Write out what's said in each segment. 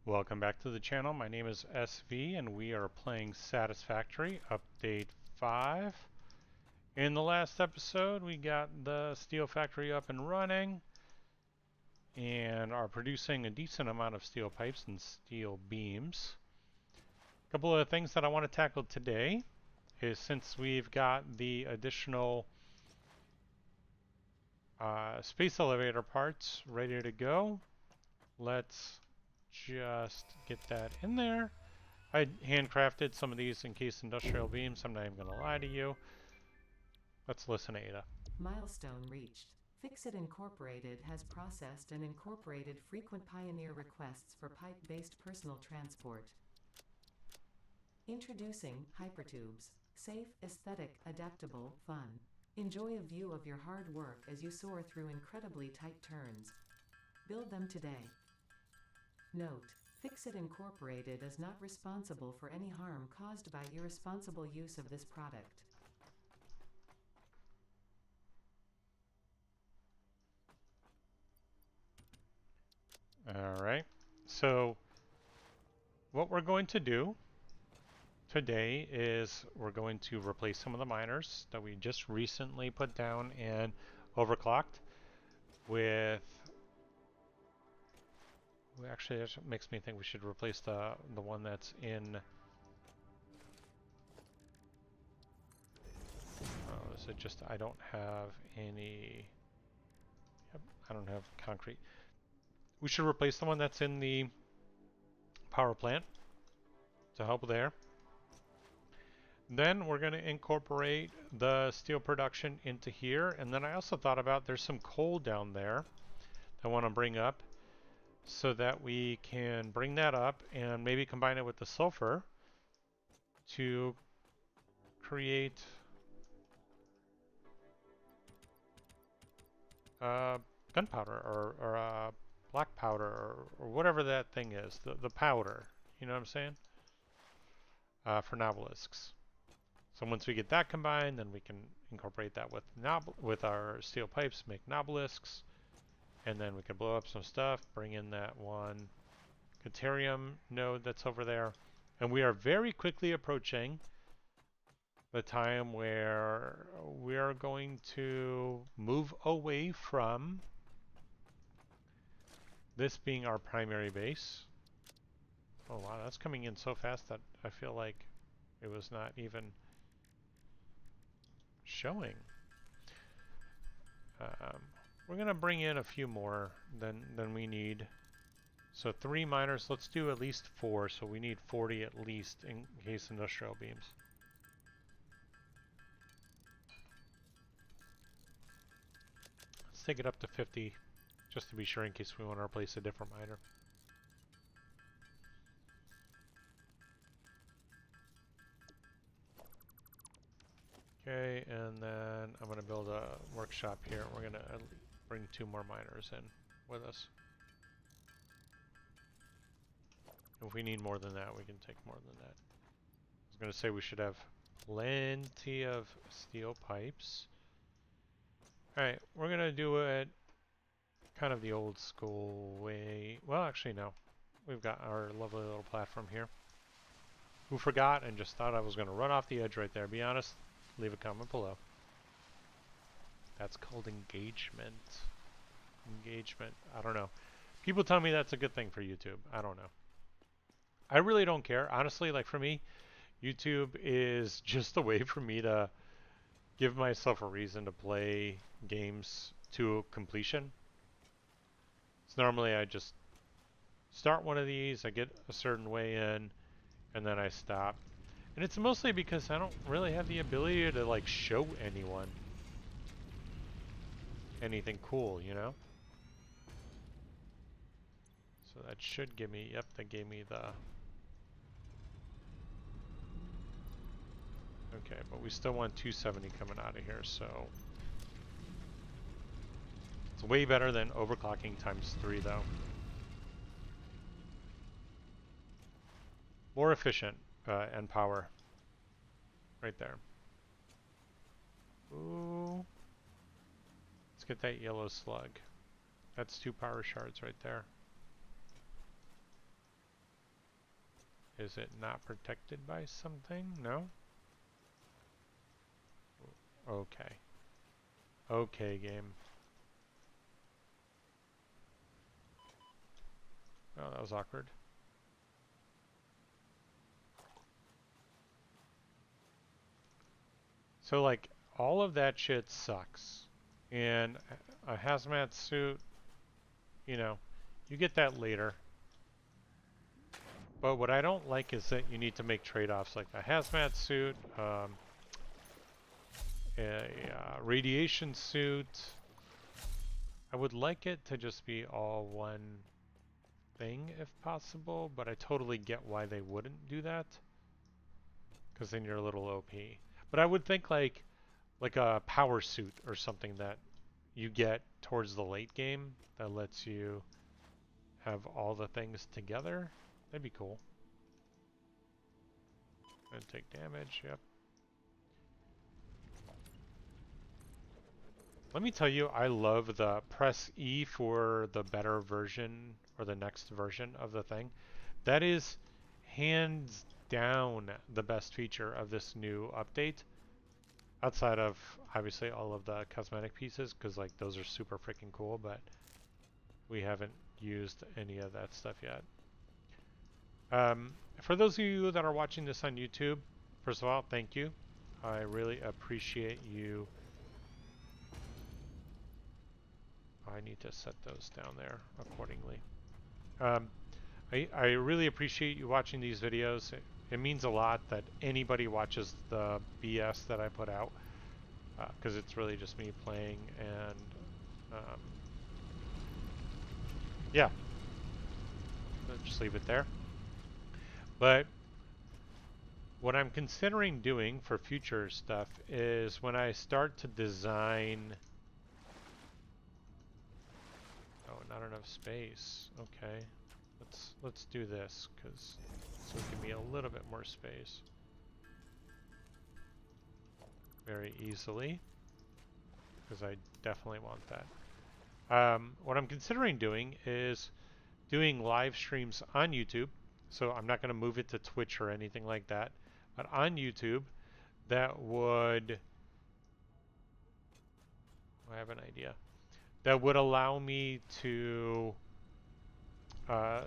Welcome back to the channel. My name is SV and we are playing Satisfactory Update 5. In the last episode we got the steel factory up and running and are producing a decent amount of steel pipes and steel beams. A couple of things that I want to tackle today is since we've got the additional space elevator parts ready to go, let's just get that in there. I handcrafted some of these encased industrial beams. I'm not even going to lie to you. Let's listen to Ada. Milestone reached. Fixit Incorporated has processed and incorporated frequent Pioneer requests for pipe-based personal transport. Introducing Hypertubes. Safe, aesthetic, adaptable, fun. Enjoy a view of your hard work as you soar through incredibly tight turns. Build them today. Note: Fixit Incorporated is not responsible for any harm caused by irresponsible use of this product. All right. So what we're going to do today is we're going to replace some of the miners that we just recently put down and overclocked with. Actually, it makes me think we should replace the one that's in. Oh, is it just I don't have any? Yep, I don't have concrete. We should replace the one that's in the power plant to help there. Then we're going to incorporate the steel production into here. And then I also thought about there's some coal down there I want to bring up so that we can bring that up and maybe combine it with the sulfur to create gunpowder or black powder or whatever that thing is, the powder. You know what I'm saying? For nobelisks. So once we get that combined, then we can incorporate that with our steel pipes, make nobelisks, and then we can blow up some stuff, bring in that one Caterium node that's over there, and we are very quickly approaching the time where we are going to move away from this being our primary base. Oh wow, that's coming in so fast that I feel like it was not even showing. We're gonna bring in a few more than we need. So 3 miners, let's do at least 4, so we need 40 at least in case industrial beams. Let's take it up to 50 just to be sure in case we want to replace a different miner. Okay, and then I'm going to build a workshop here. We're going to bring 2 more miners in with us. If we need more than that, we can take more than that. I was going to say we should have plenty of steel pipes. Alright, we're going to do it kind of the old school way. Well, actually, no. We've got our lovely little platform here. Who forgot and just thought I was going to run off the edge right there? Be honest, leave a comment below. That's called engagement. Engagement. I don't know. People tell me that's a good thing for YouTube. I don't know. I really don't care. Honestly, like for me, YouTube is just a way for me to give myself a reason to play games to completion. So normally I just start one of these, I get a certain way in, and then I stop. And it's mostly because I don't really have the ability to like show anyone anything cool, you know? So that should give me, yep, that gave me the... Okay, but we still want 270 coming out of here, so... It's way better than overclocking times 3 though. More efficient and power. Right there. Ooh. Let's get that yellow slug. That's 2 power shards right there. Is it not protected by something? No? Okay. Okay, game. Oh, that was awkward. So, like, all of that shit sucks. And a hazmat suit, you know, you get that later. But what I don't like is that you need to make trade-offs, like a hazmat suit, a radiation suit. I would like it to just be all one thing if possible, but I totally get why they wouldn't do that, because then you're a little OP. But I would think like a power suit or something that you get towards the late game that lets you have all the things together. That'd be cool. And take damage, yep. Let me tell you, I love the press E for the better version or the next version of the thing. That is hands down the best feature of this new update. Outside of obviously all of the cosmetic pieces, because like those are super freaking cool, but we haven't used any of that stuff yet. For those of you that are watching this on YouTube, first of all, thank you. I really appreciate you. I need to set those down there accordingly. I really appreciate you watching these videos. It means a lot that anybody watches the BS that I put out, because it's really just me playing and yeah, let's just leave it there. But what I'm considering doing for future stuff is when I start to design. Oh, not enough space. Okay, let's do this, because this will give me a little bit more space very easily, because I definitely want that. What I'm considering doing is doing live streams on YouTube. So I'm not going to move it to Twitch or anything like that, but on YouTube, that would, I have an idea, that would allow me to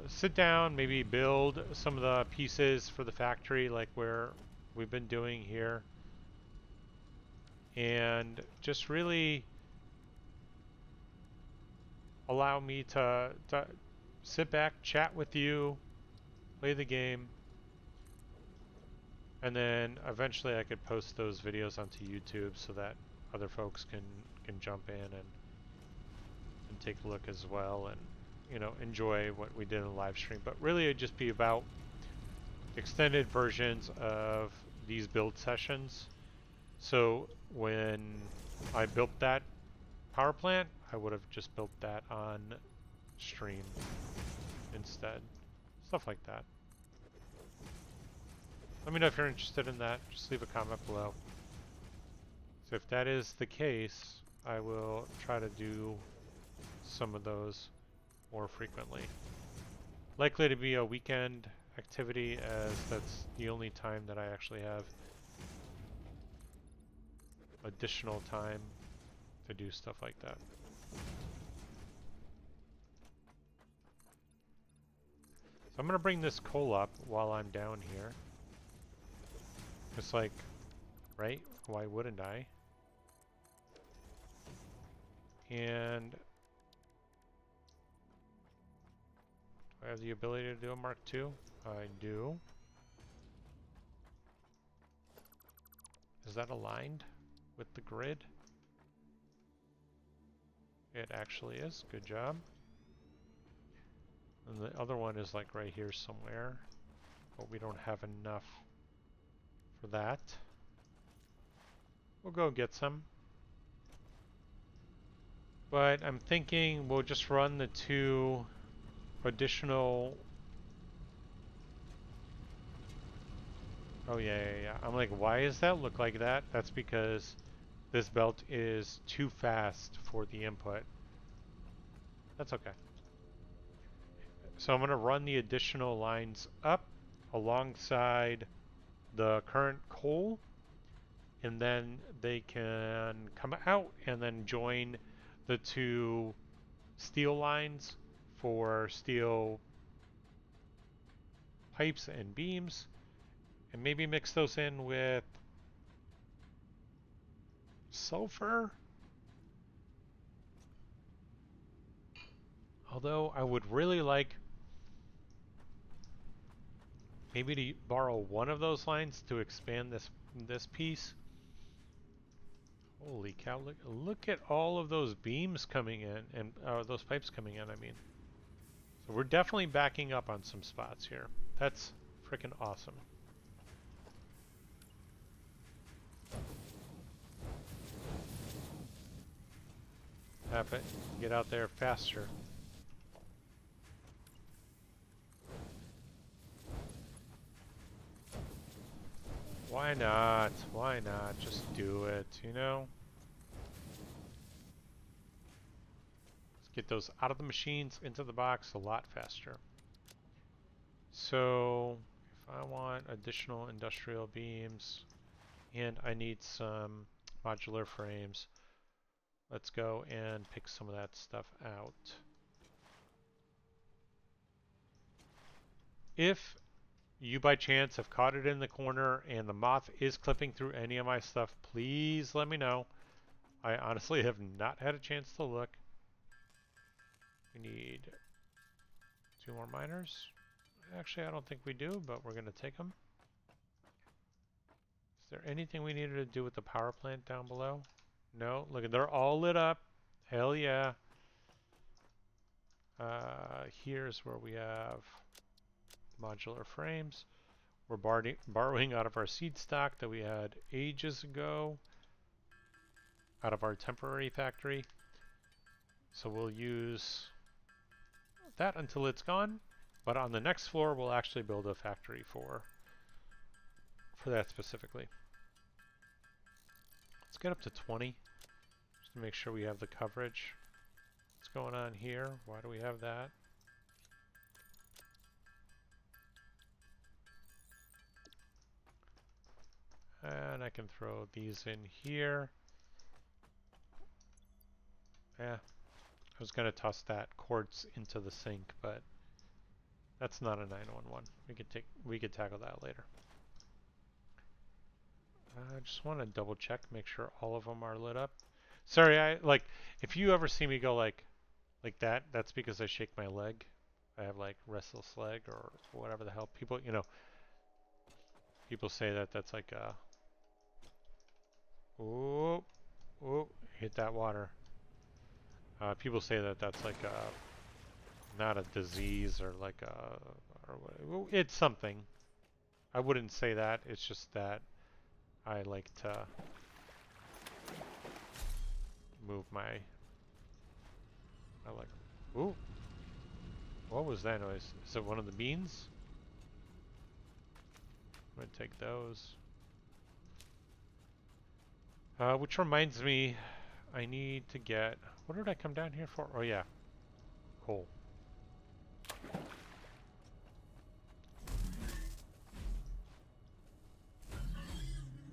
sit down, maybe build some of the pieces for the factory like where we've been doing here, and just really allow me to sit back, chat with you, play the game, and then eventually I could post those videos onto YouTube so that other folks can jump in and take a look as well, and enjoy what we did in the live stream. But really it'd just be about extended versions of these build sessions. So when I built that power plant, I would have just built that on stream instead. Stuff like that. Let me know if you're interested in that. Just leave a comment below. So if that is the case, I will try to do some of those more frequently. Likely to be a weekend activity, as that's the only time that I actually have additional time to do stuff like that. So I'm going to bring this coal up while I'm down here. It's like, right? Why wouldn't I? And do I have the ability to do a Mark II? I do. Is that aligned with the grid? It actually is. Good job. And the other one is like right here somewhere, but we don't have enough for that. We'll go get some. But I'm thinking we'll just run the 2 additional. Oh yeah. I'm like, why does that look like that? That's because this belt is too fast for the input. That's okay. So I'm going to run the additional lines up alongside the current coal, and then they can come out and then join the two steel lines for steel pipes and beams, and maybe mix those in with sulfur. Although I would really like maybe to borrow one of those lines to expand this piece. Holy cow, look at all of those beams coming in, and those pipes coming in, I mean. So we're definitely backing up on some spots here. That's freaking awesome. Have it get out there faster. Why not? Why not? Just do it, you know? Let's get those out of the machines into the box a lot faster. So, if I want additional industrial beams, and I need some modular frames, let's go and pick some of that stuff out. If you by chance have caught it in the corner and the moth is clipping through any of my stuff, please let me know. I honestly have not had a chance to look. We need 2 more miners. Actually, I don't think we do, but we're going to take them. Is there anything we needed to do with the power plant down below? No, look, they're all lit up. Hell yeah. Here's where we have modular frames. We're borrowing out of our seed stock that we had ages ago, out of our temporary factory. So we'll use that until it's gone. But on the next floor, we'll actually build a factory for that specifically. Let's get up to 20, just to make sure we have the coverage. What's going on here? Why do we have that? And I can throw these in here. Yeah, I was going to toss that quartz into the sink, but that's not a 911. We could tackle that later. I just want to double check, make sure all of them are lit up. Sorry, if you ever see me go like that, that's because I shake my leg. I have like restless leg or whatever the hell. People, people say that that's like oh, hit that water. People say that that's like not a disease or like or it's something. I wouldn't say that. It's just that I like to move my. Ooh, what was that noise? Is it one of the beans? I'm gonna take those. Which reminds me, I need to get. What did I come down here for? Oh yeah, coal.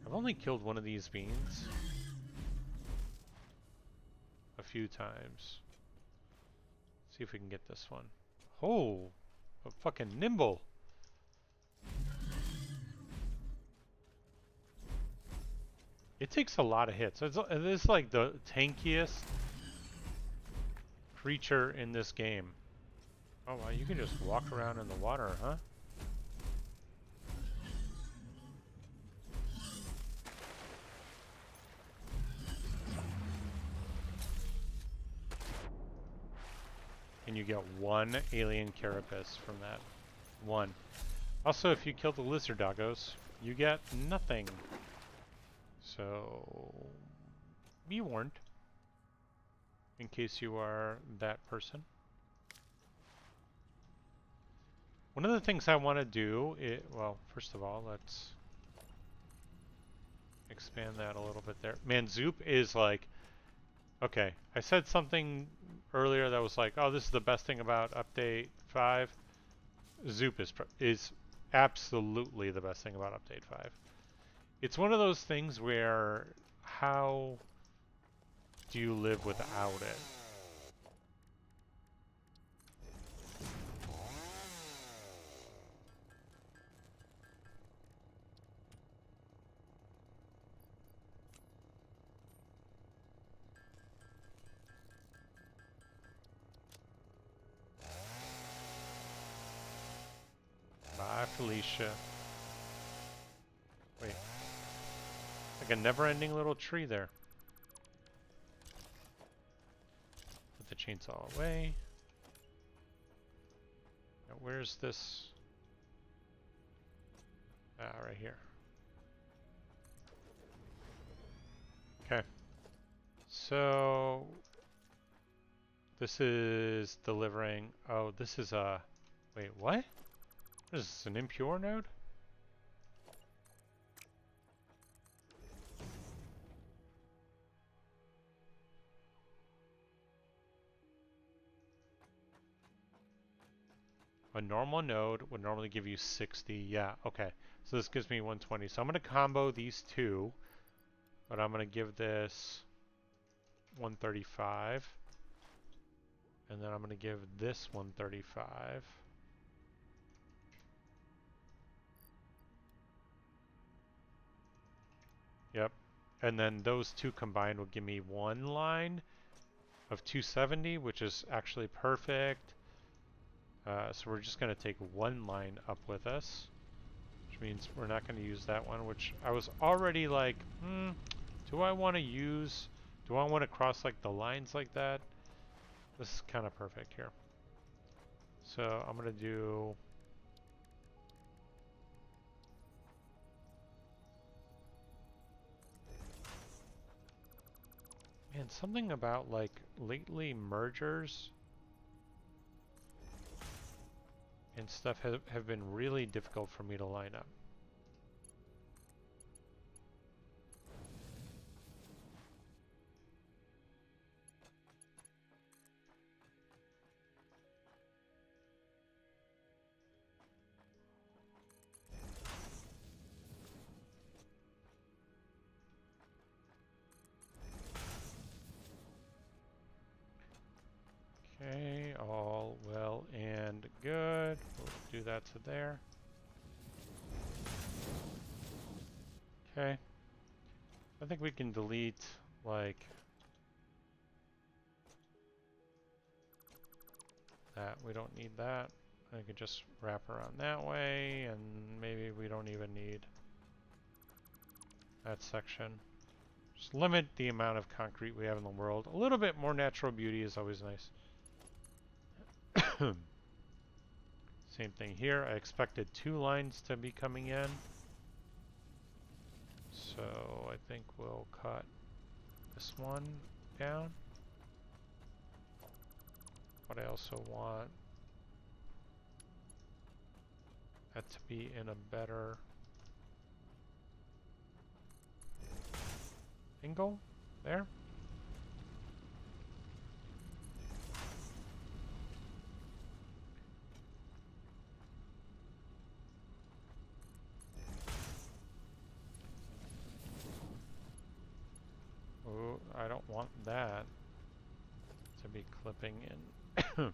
I've only killed one of these beans a few times. Let's see if we can get this one. Oh, a fucking nimble. It takes a lot of hits. It is like the tankiest creature in this game. Oh wow, you can just walk around in the water, huh? And you get 1 alien carapace from that. 1. Also, if you kill the lizard doggos, you get nothing. So, be warned. In case you are that person. One of the things I want to do, well, first of all, let's expand that a little bit there. Man, Zoop is like, okay, I said something earlier that was like, oh, this is the best thing about update 5. Zoop is absolutely the best thing about Update 5. It's one of those things where how do you live without it? Bye, Felicia. Wait. Like a never-ending little tree there. Put the chainsaw away. Now, where's this? Ah, right here. Okay. So this is delivering. Oh, this is a. Wait, what? This is an impure node? A normal node would normally give you 60. Yeah, okay. So this gives me 120. So I'm going to combo these two, but I'm going to give this 135. And then I'm going to give this 135. Yep. And then those two combined will give me one line of 270, which is actually perfect. So we're just going to take one line up with us, which means we're not going to use that one, which I was already like, do I want to use, do I want to cross like the lines like that? This is kind of perfect here. So I'm going to do, man, something about like lately mergers and stuff have been really difficult for me to line up. Okay, all well and good. We'll do that to there. Okay. I think we can delete, like, that. We don't need that. I could just wrap around that way, and maybe we don't even need that section. Just limit the amount of concrete we have in the world. A little bit more natural beauty is always nice. Same thing here. I expected 2 lines to be coming in. So I think we'll cut this one down. But I also want that to be in a better angle there. Oh, I don't want that to be clipping in.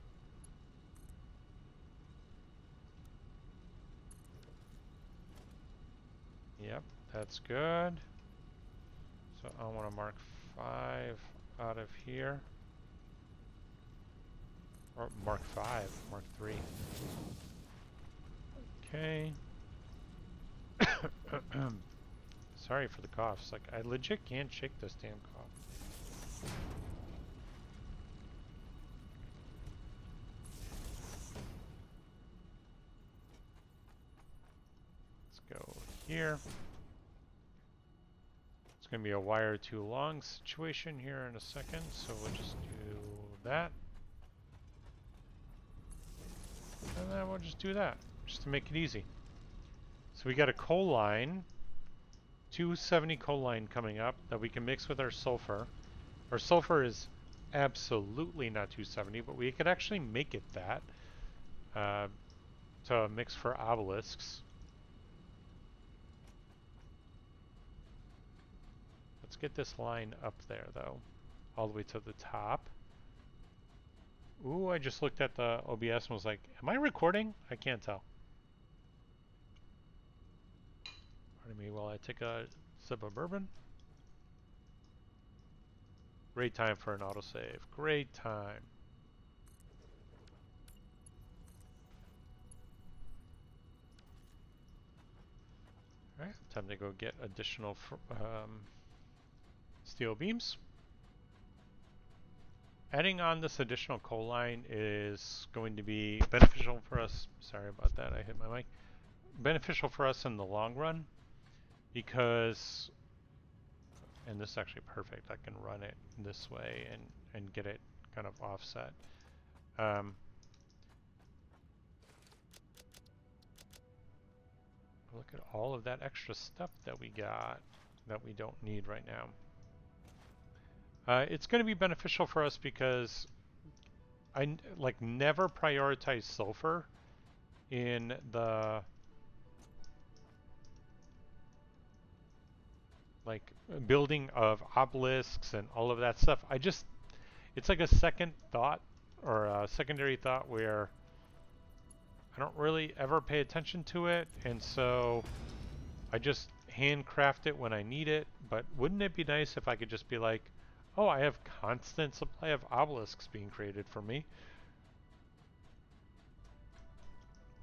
Yep, that's good. So I want to mark 5 out of here. Or mark 5, mark 3. Okay. Sorry for the coughs. Like, I legit can't shake this damn cough. Let's go here. It's going to be a wire too long situation here in a second, so we'll just do that. And then we'll just do that, just to make it easy. So we got a coal line, 270 coal line coming up that we can mix with our sulfur. Our sulfur is absolutely not 270, but we could actually make it that to mix for obelisks. Let's get this line up there, though, all the way to the top. Ooh, I just looked at the OBS and was like, am I recording? I can't tell. Pardon me while I take a sip of bourbon. Great time for an autosave. Great time. Alright, time to go get additional steel beams. Adding on this additional coal line is going to be beneficial for us. Sorry about that, I hit my mic. Beneficial for us in the long run because, and this is actually perfect, I can run it this way and get it kind of offset. Look at all of that extra stuff that we got that we don't need right now. It's going to be beneficial for us because I like never prioritize sulfur in the like building of obelisks and all of that stuff. It's like a second thought or a secondary thought where I don't really ever pay attention to it, and so I just handcraft it when I need it. But wouldn't it be nice if I could just be like, oh, I have constant supply of obelisks being created for me,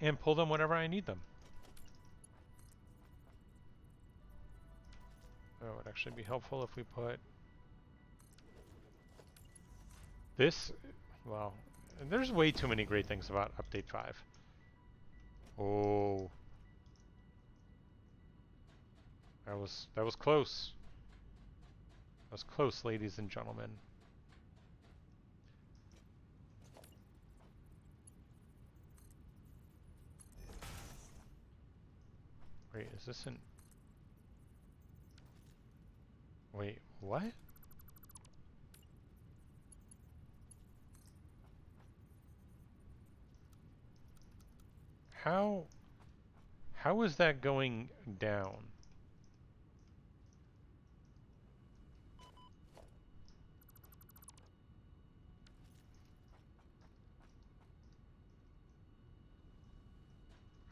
and pull them whenever I need them. Oh, it would actually be helpful if we put this, well, there's way too many great things about Update 5. Oh. That was close. That was close, ladies and gentlemen. Wait, is this an... Wait, what? How is that going down?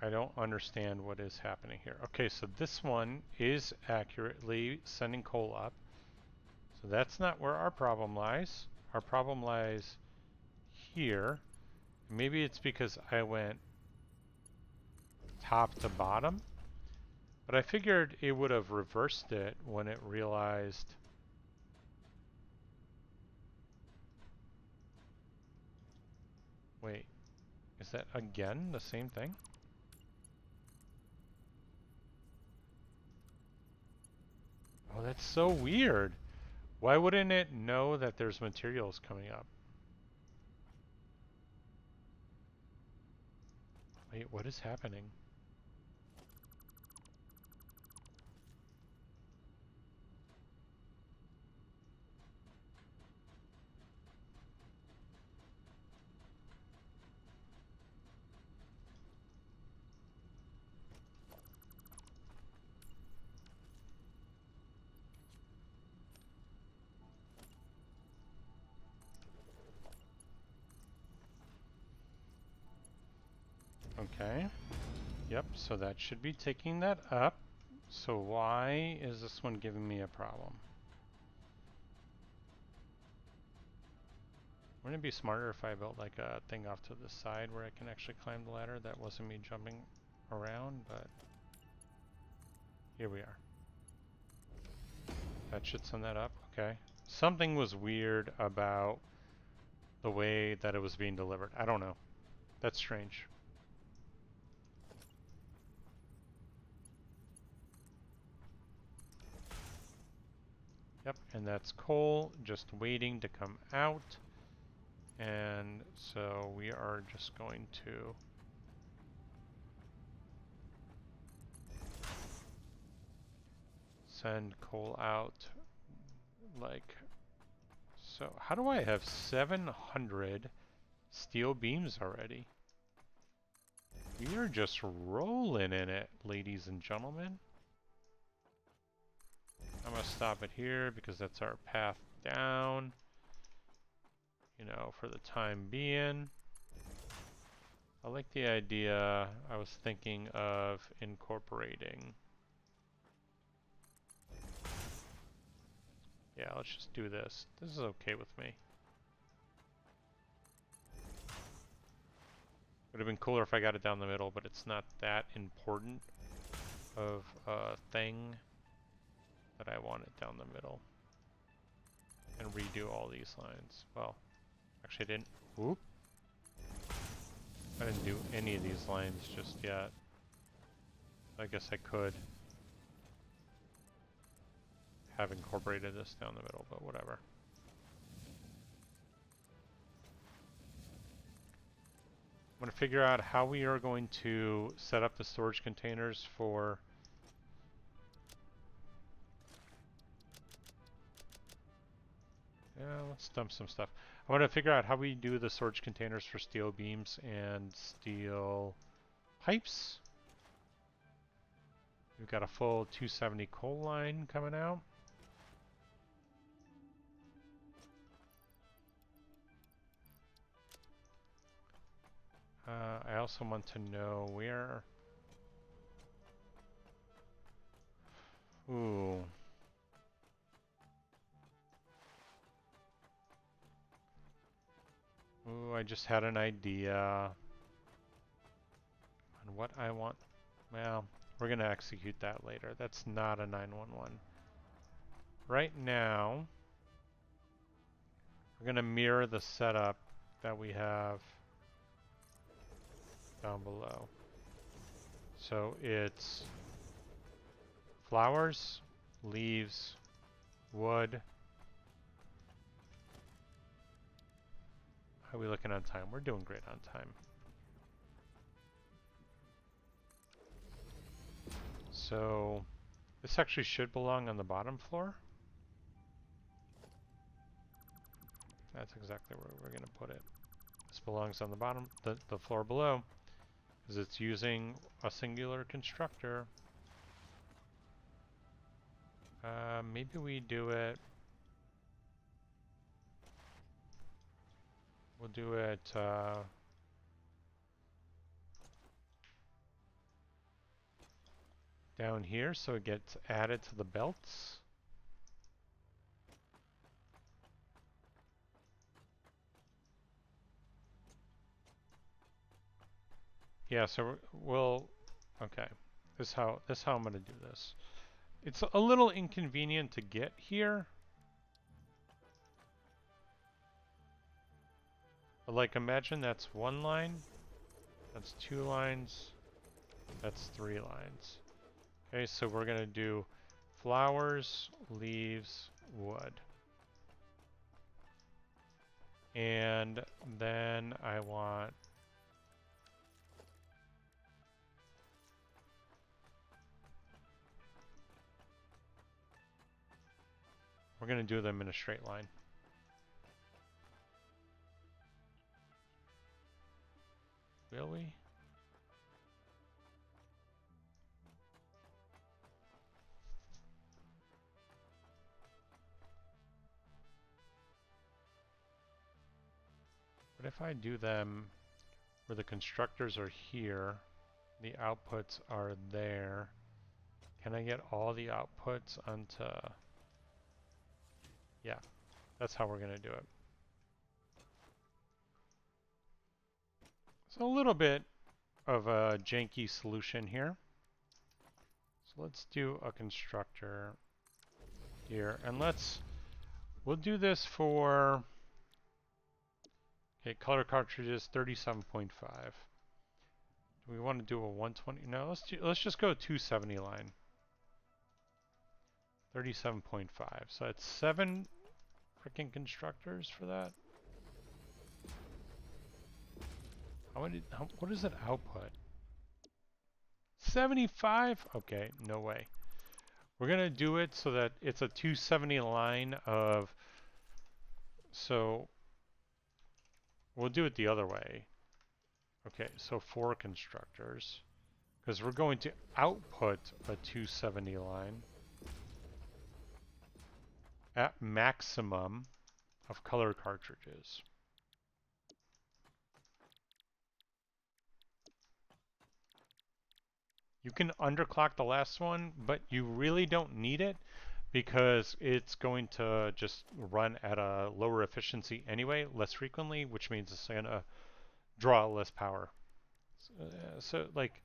I don't understand what is happening here. Okay, so this one is accurately sending coal up. So that's not where our problem lies. Our problem lies here. Maybe it's because I went top to bottom. But I figured it would have reversed it when it realized... Wait, is that again the same thing? Oh, that's so weird. Why wouldn't it know that there's materials coming up? Wait, what is happening? Okay. Yep, so that should be taking that up. So why is this one giving me a problem? Wouldn't it be smarter if I built like a thing off to the side where I can actually climb the ladder? That wasn't me jumping around, but here we are. That should send that up, okay. Something was weird about the way that it was being delivered. I don't know. That's strange. Yep, and that's coal just waiting to come out. And so we are just going to send coal out like so. How do I have 700 steel beams already? We are just rolling in it, ladies and gentlemen. How I'm gonna stop it here because that's our path down, you know, for the time being. I like the idea. I was thinking of incorporating. Yeah, let's just do this. This is okay with me. Would have been cooler if I got it down the middle, but it's not that important of a thing that I want it down the middle. And redo all these lines. Well, actually I didn't. Whoop. I didn't do any of these lines just yet. I guess I could have incorporated this down the middle, but whatever. I'm going to figure out how we are going to set up the storage containers for let's dump some stuff. I want to figure out how we do the storage containers for steel beams and steel pipes. We've got a full 270 coal line coming out. I also want to know where... Ooh. Ooh, I just had an idea on what I want. Well, we're going to execute that later. That's not a 911. Right now, we're going to mirror the setup that we have down below. So it's flowers, leaves, wood. How are we looking on time? We're doing great on time. So this actually should belong on the bottom floor. That's exactly where we're going to put it. This belongs on the bottom, the floor below, because it's using a singular constructor. Maybe we do it. We'll do it. Down here, so it gets added to the belts. Yeah, so we'll. Okay, this is how I'm going to do this. It's a little inconvenient to get here. But like, imagine that's one line, that's two lines, that's three lines. Okay, so we're going to do flowers, leaves, wood. And then I want we're going to do them in a straight line. Will we? What if I do them where the constructors are here, the outputs are there? Can I get all the outputs onto... Yeah, that's how we're going to do it. So a little bit of a janky solution here. So let's do a constructor here, and we'll do this for, okay, color cartridges 37.5. Do we want to do a 120? No, let's just go 270 line. 37.5. So it's 7 freaking constructors for that. What is it output? 75? Okay, no way. We're gonna do it so that it's a 270 line of, so we'll do it the other way. Okay, so 4 constructors, because we're going to output a 270 line. at maximum of color cartridges. You can underclock the last one, but you really don't need it because it's going to just run at a lower efficiency anyway, less frequently, which means it's going to draw less power. So like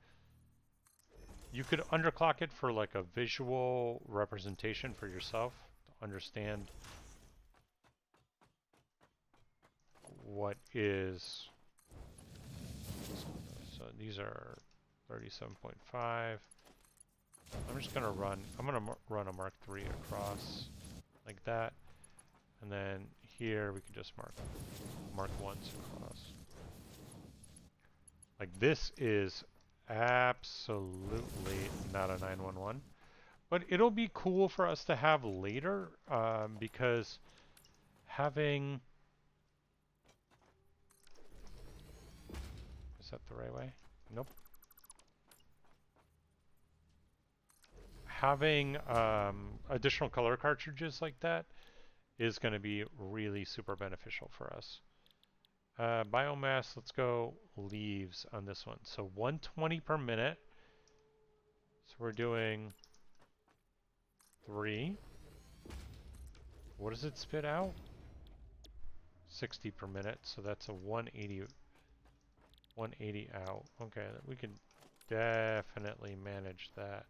you could underclock it for like a visual representation for yourself to understand what is. So these are 37.5. I'm just gonna run. I'm gonna run a Mark III across like that, and then here we can just Mark Ones across. Like this is absolutely not a 911, but it'll be cool for us to have later because having, is that the right way? Nope. Having additional color cartridges like that is going to be really super beneficial for us. Biomass, let's go leaves on this one. So 120 per minute. So we're doing 3. What does it spit out? 60 per minute. So that's a 180 out. Okay, we can definitely manage that.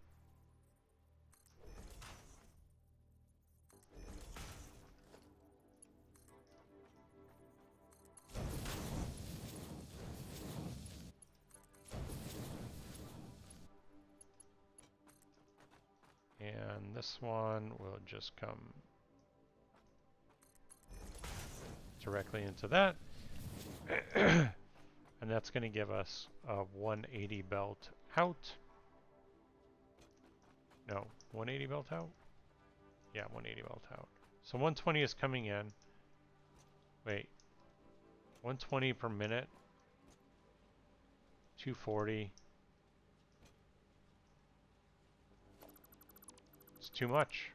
And this one will just come directly into that. And that's going to give us a 180 belt out. No, 180 belt out? Yeah, 180 belt out. So 120 is coming in. Wait. 120 per minute. 240. It's too much.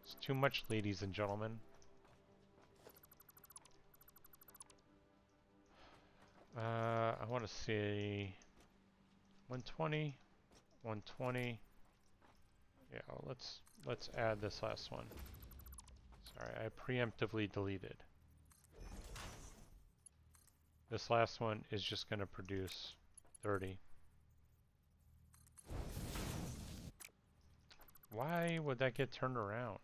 It's too much, ladies and gentlemen. I want to see 120, 120. Yeah, let's add this last one. Sorry, I preemptively deleted. This last one is just going to produce 30. Why would that get turned around?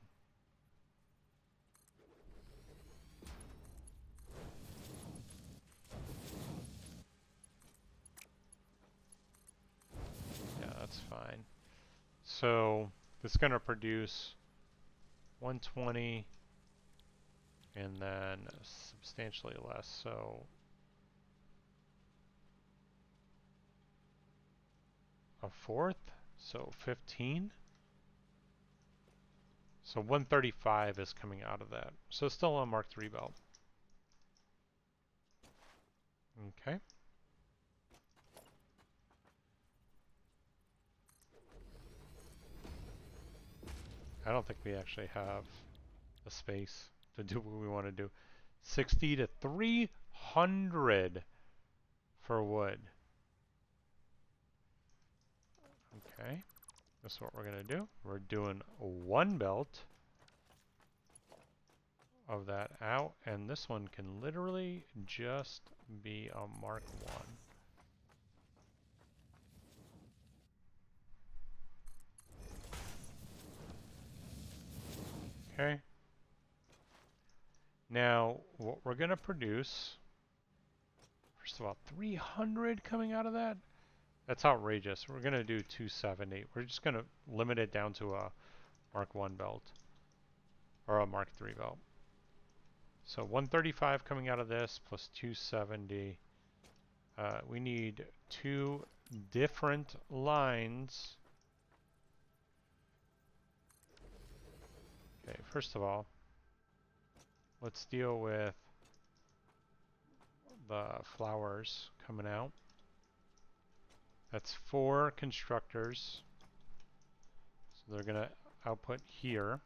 Yeah, that's fine. So this is going to produce 120 and then substantially less. So a fourth, so 15. So 135 is coming out of that. So still a Mark III belt. Okay. I don't think we actually have the space to do what we want to do. 60 to 300 for wood. Okay. That's what we're going to do. We're doing one belt of that out, and this one can literally just be a Mark 1. Okay. Now, what we're going to produce, first of all, 300 coming out of that? That's outrageous. We're going to do 270. We're just going to limit it down to a Mark 1 belt, or a Mark 3 belt. So 135 coming out of this, plus 270. We need 2 different lines. Okay, first of all, let's deal with the flowers coming out. That's 4 constructors. So they're going to output here.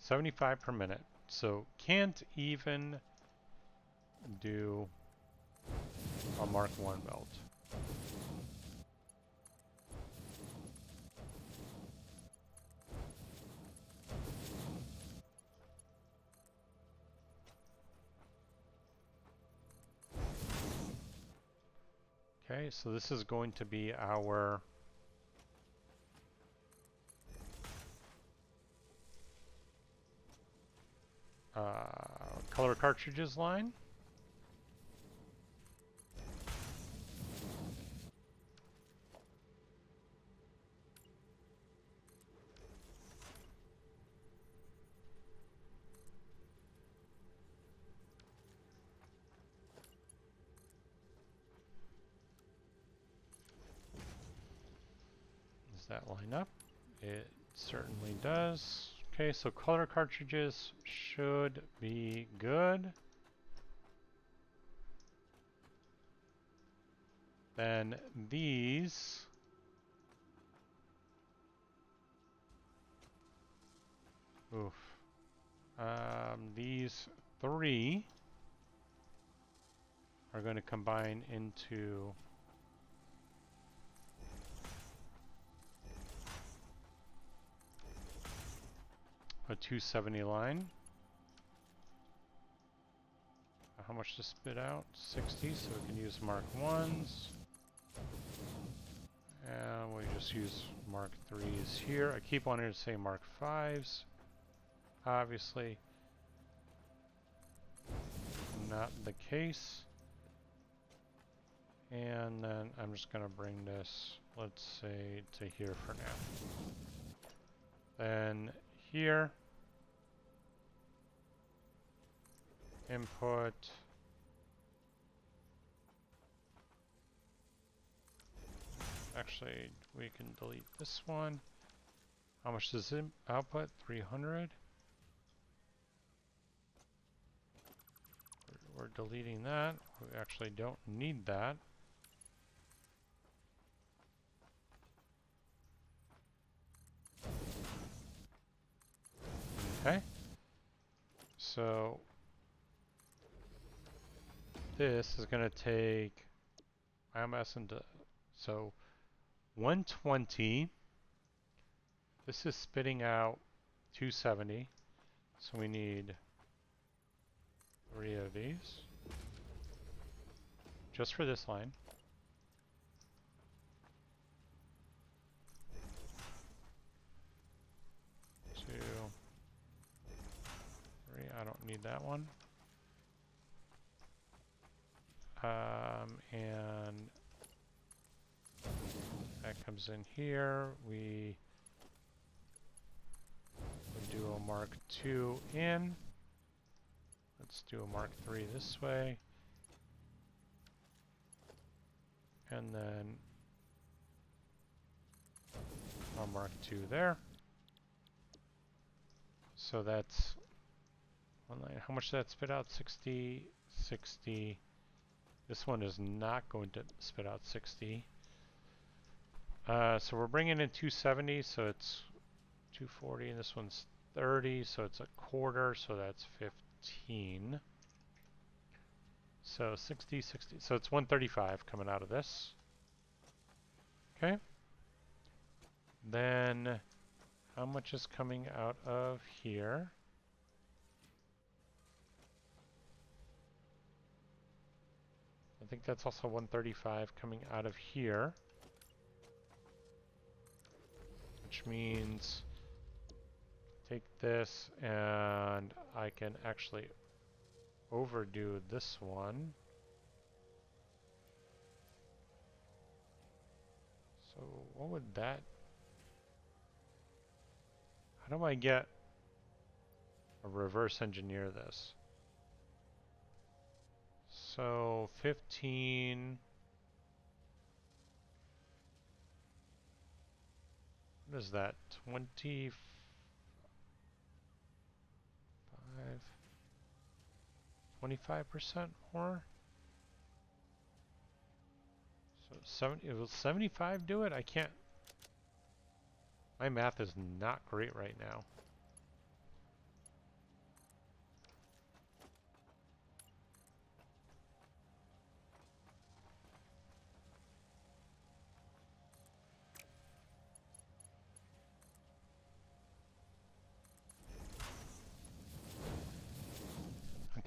75 per minute. So can't even do a Mark 1 belt. Okay, so this is going to be our color cartridges line. Does that line up? It certainly does. Okay, so color cartridges should be good. Then these these three are going to combine into a 270 line. How much to spit out? 60, so we can use Mark 1s. And we just use Mark 3s here. I keep wanting to say Mark 5s. Obviously, not the case. And then I'm just going to bring this, let's say, to here for now. Then here, input, actually we can delete this one. How much does it output? 300. We're deleting that. We actually don't need that. Okay. So this is going to take biomass into, so 120. This is spitting out 270. So we need 3 of these. Just for this line. 2, 3, I don't need that one. And that comes in here. We do a Mark 2 in. Let's do a Mark 3 this way. And then a Mark 2 there. So that's one line. How much did that spit out? 60, 60. This one is not going to spit out 60. So we're bringing in 270, so it's 240, and this one's 30, so it's a quarter, so that's 15. So 60, 60, so it's 135 coming out of this. Okay. Then how much is coming out of here? I think that's also 135 coming out of here. Which means take this and I can actually overdo this one. So what would that... How do I get a reverse engineer this? So 15... What is that? 25... 25% more? So 70, will 75 do it? I can't... My math is not great right now.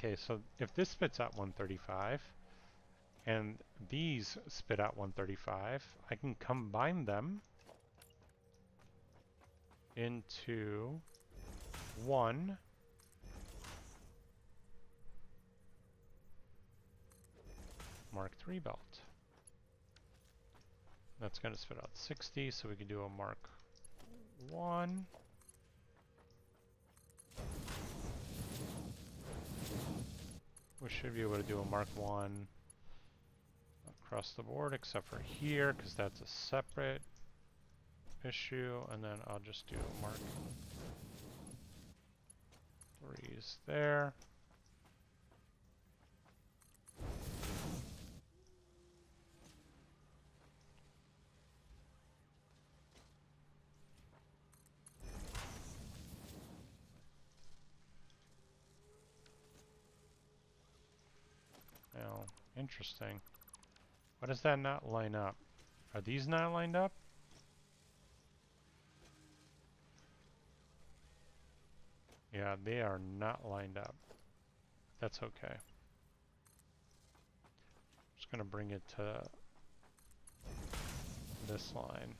Okay, so if this spits out 135 and these spit out 135, I can combine them into one Mark III belt. That's going to spit out 60, so we can do a Mark 1. We should be able to do a Mark 1 across the board, except for here, because that's a separate issue. And then I'll just do Mark 3s there. Now, interesting. Why does that not line up? Are these not lined up? Yeah, they are not lined up. That's okay. Just gonna bring it to this line.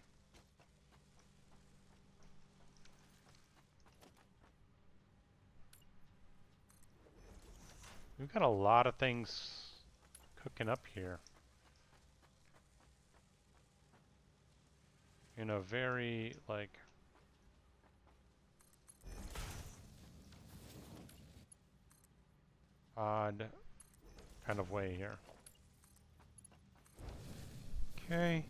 We've got a lot of things cooking up here. In a very, like, odd kind of way here. Okay,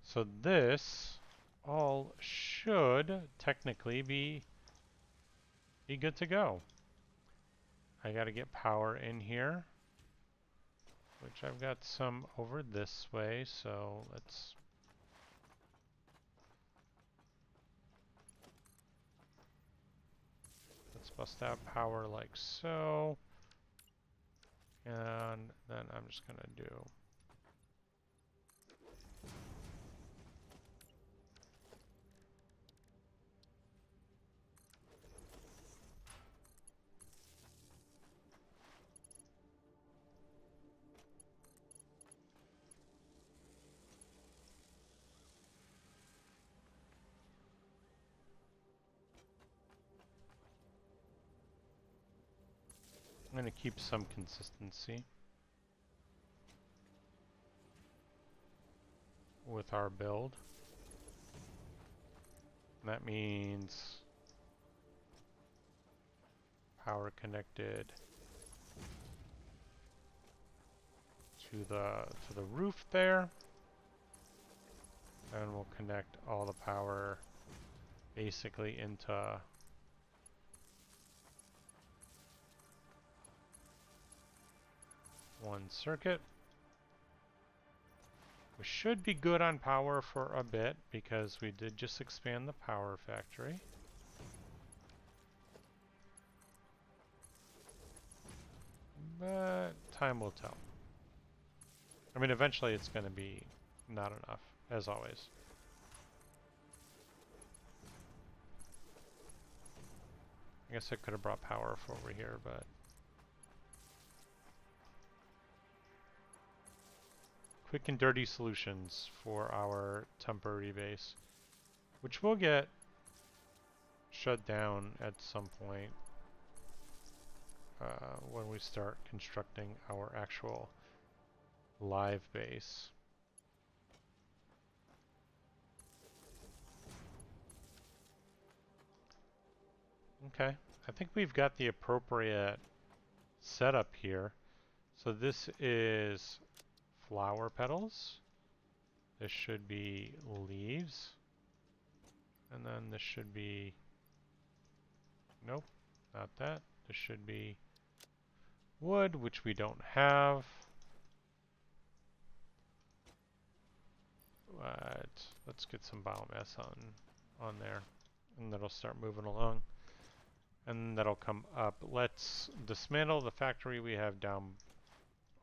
so this all should technically be good to go. I gotta get power in here, which I've got some over this way, so let's bust out power like so. And then I'm just gonna do I'm going to keep some consistency with our build. And that means power connected to the roof there. And we'll connect all the power basically into one circuit. We should be good on power for a bit because we did just expand the power factory. But time will tell. I mean, eventually it's going to be not enough, as always. I guess I could have brought power for over here, but quick and dirty solutions for our temporary base, which will get shut down at some point when we start constructing our actual live base. Okay, I think we've got the appropriate setup here. So this is flower petals. This should be leaves. And then this should be, nope, not that. This should be wood, which we don't have. But let's get some biomass on there, and that'll start moving along. And that'll come up. Let's dismantle the factory we have down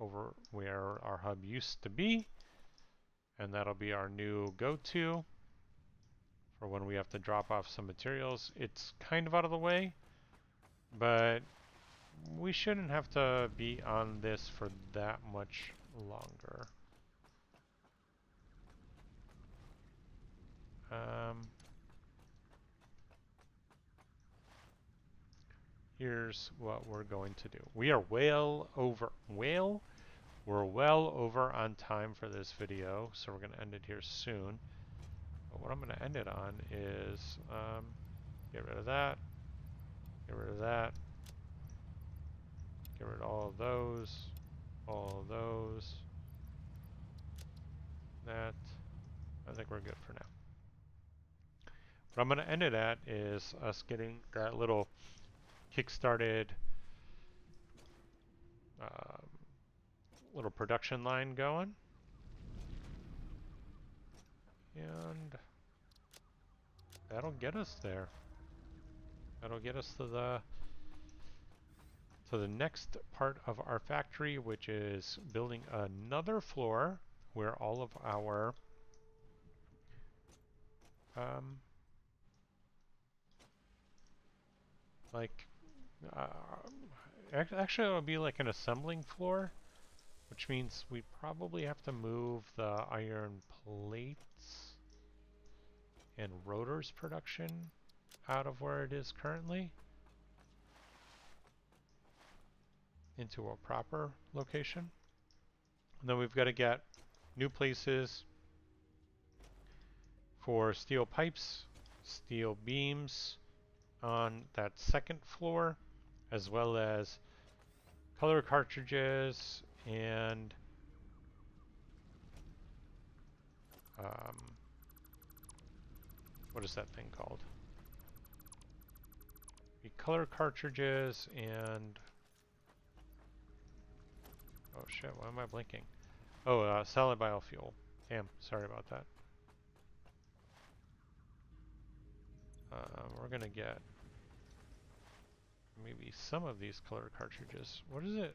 over where our hub used to be. And that'll be our new go-to for when we have to drop off some materials. It's kind of out of the way, but we shouldn't have to be on this for that much longer. Here's what we're going to do. We are well over. We're well over on time for this video, so we're going to end it here soon. But what I'm going to end it on is get rid of that, get rid of that, get rid of all of those, that. I think we're good for now. What I'm going to end it at is us getting that little kick-started little production line going. And that'll get us there. That'll get us to the next part of our factory, which is building another floor where all of our like actually it'll be like an assembling floor, which means we probably have to move the iron plates and rotors production out of where it is currently into a proper location. And then we've got to get new places for steel pipes, steel beams on that second floor, as well as color cartridges and what is that thing called? The color cartridges and oh shit, why am I blinking? Oh, solid biofuel. Damn, sorry about that. We're gonna get maybe some of these color cartridges. What is it?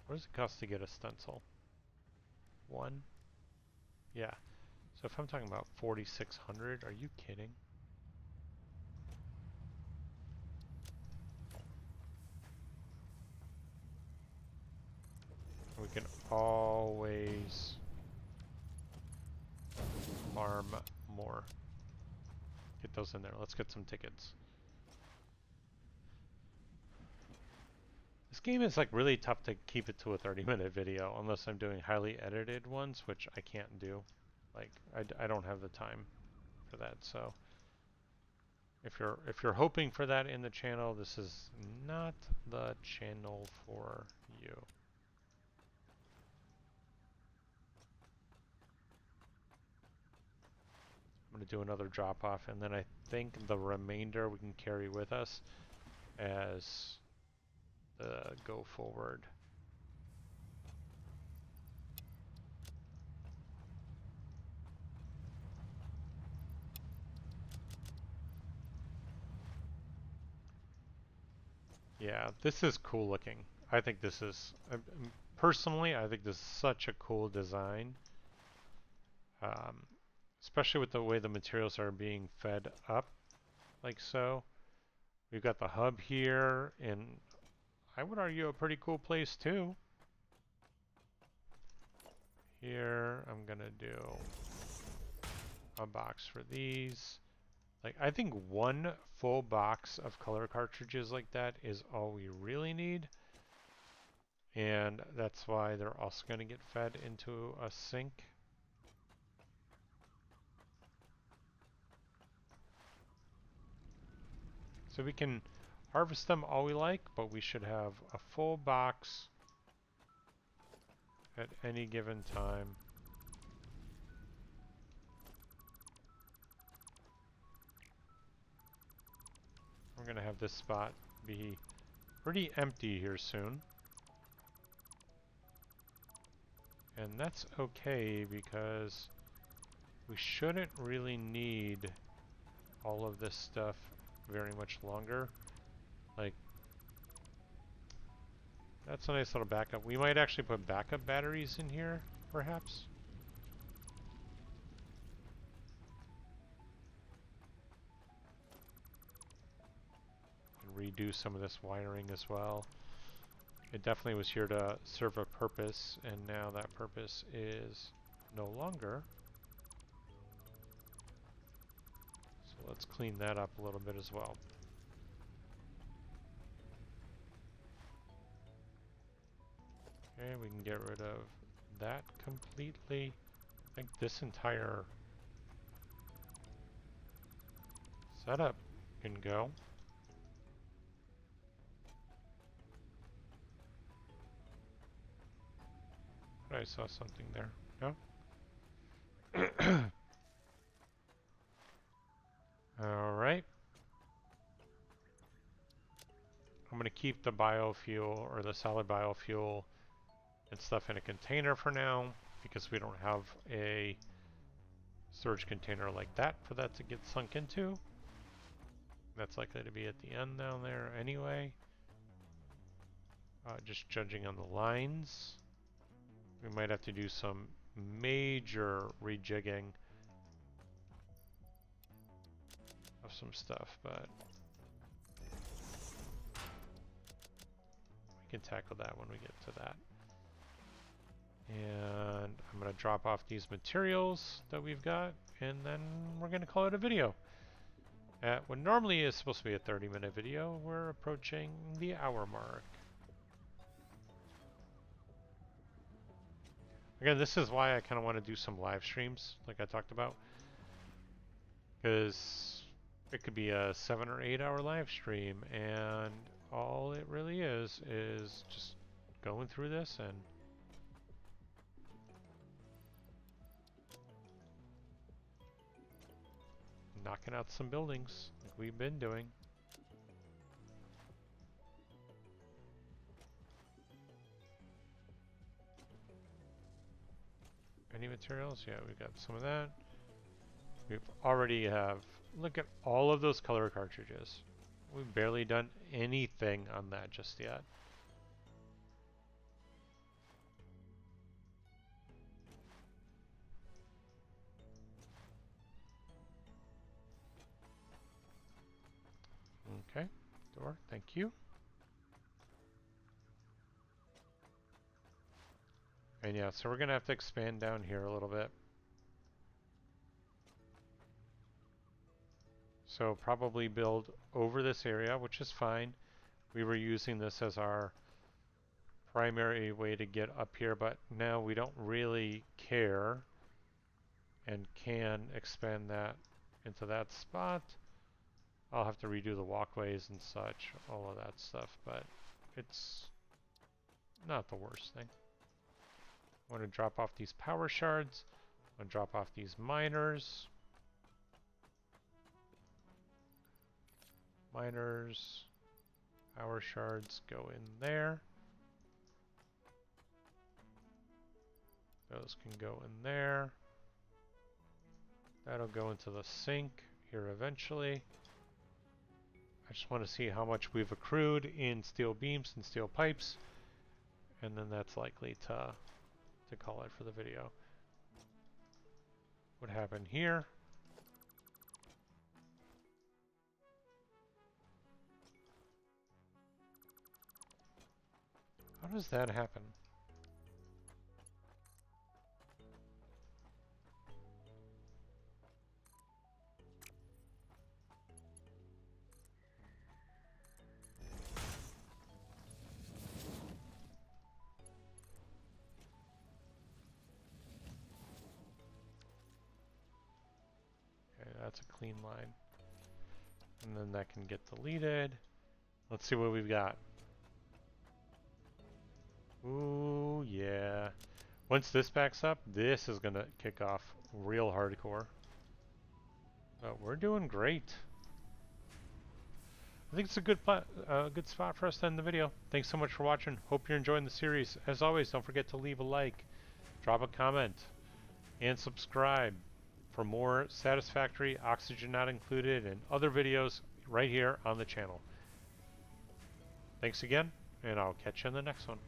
What does it cost to get a stencil? 1? Yeah. So if I'm talking about 4,600, are you kidding? We can always farm more. Get those in there. Let's get some tickets. This game is like really tough to keep it to a 30-minute video unless I'm doing highly edited ones, which I can't do. Like I don't have the time for that. So if you're hoping for that in the channel, this is not the channel for you. I'm going to do another drop off, and then I think the remainder we can carry with us as the go forward. Yeah, this is cool looking. I think this is, personally, I think this is such a cool design. Especially with the way the materials are being fed up, like so. We've got the hub here, and I would argue a pretty cool place too. Here, I'm gonna do a box for these. Like, I think one full box of color cartridges like that is all we really need. And that's why they're also gonna get fed into a sink. So we can harvest them all we like, but we should have a full box at any given time. We're going to have this spot be pretty empty here soon. And that's okay because we shouldn't really need all of this stuff very much longer. Like, that's a nice little backup. We might actually put backup batteries in here, perhaps. And redo some of this wiring as well. It definitely was here to serve a purpose, and now that purpose is no longer. So let's clean that up a little bit as well. Okay, we can get rid of that completely. I think this entire setup can go. I saw something there. No? Alright. I'm going to keep the biofuel or the solid biofuel and stuff in a container for now because we don't have a storage container like that for that to get sunk into. That's likely to be at the end down there anyway. Just judging on the lines. We might have to do some major rejigging of some stuff, but we can tackle that when we get to that. And I'm going to drop off these materials that we've got, and then we're going to call it a video. At what normally is supposed to be a 30-minute video, we're approaching the hour mark. Again, this is why I kind of want to do some live streams, like I talked about. Because it could be a 7 or 8 hour live stream, and all it really is just going through this and knocking out some buildings like we've been doing. Any materials? Yeah, we've got some of that. We've already have, look at all of those color cartridges. We've barely done anything on that just yet. Okay, door, thank you. And yeah, so we're gonna have to expand down here a little bit. So probably build over this area, which is fine. We were using this as our primary way to get up here, but now we don't really care and can expand that into that spot. I'll have to redo the walkways and such, all of that stuff, but it's not the worst thing. I want to drop off these power shards. I want to drop off these miners. Miners, power shards go in there. Those can go in there. That'll go into the sink here eventually. I just want to see how much we've accrued in steel beams and steel pipes, and then that's likely to call it for the video. What happened here? How does that happen? That's a clean line. And then that can get deleted. Let's see what we've got. Ooh, yeah. Once this backs up, this is going to kick off real hardcore. But we're doing great. I think it's a good spot for us to end the video. Thanks so much for watching. Hope you're enjoying the series. As always, don't forget to leave a like, drop a comment, and subscribe for more Satisfactory, Oxygen Not Included, and other videos right here on the channel. Thanks again, and I'll catch you in the next one.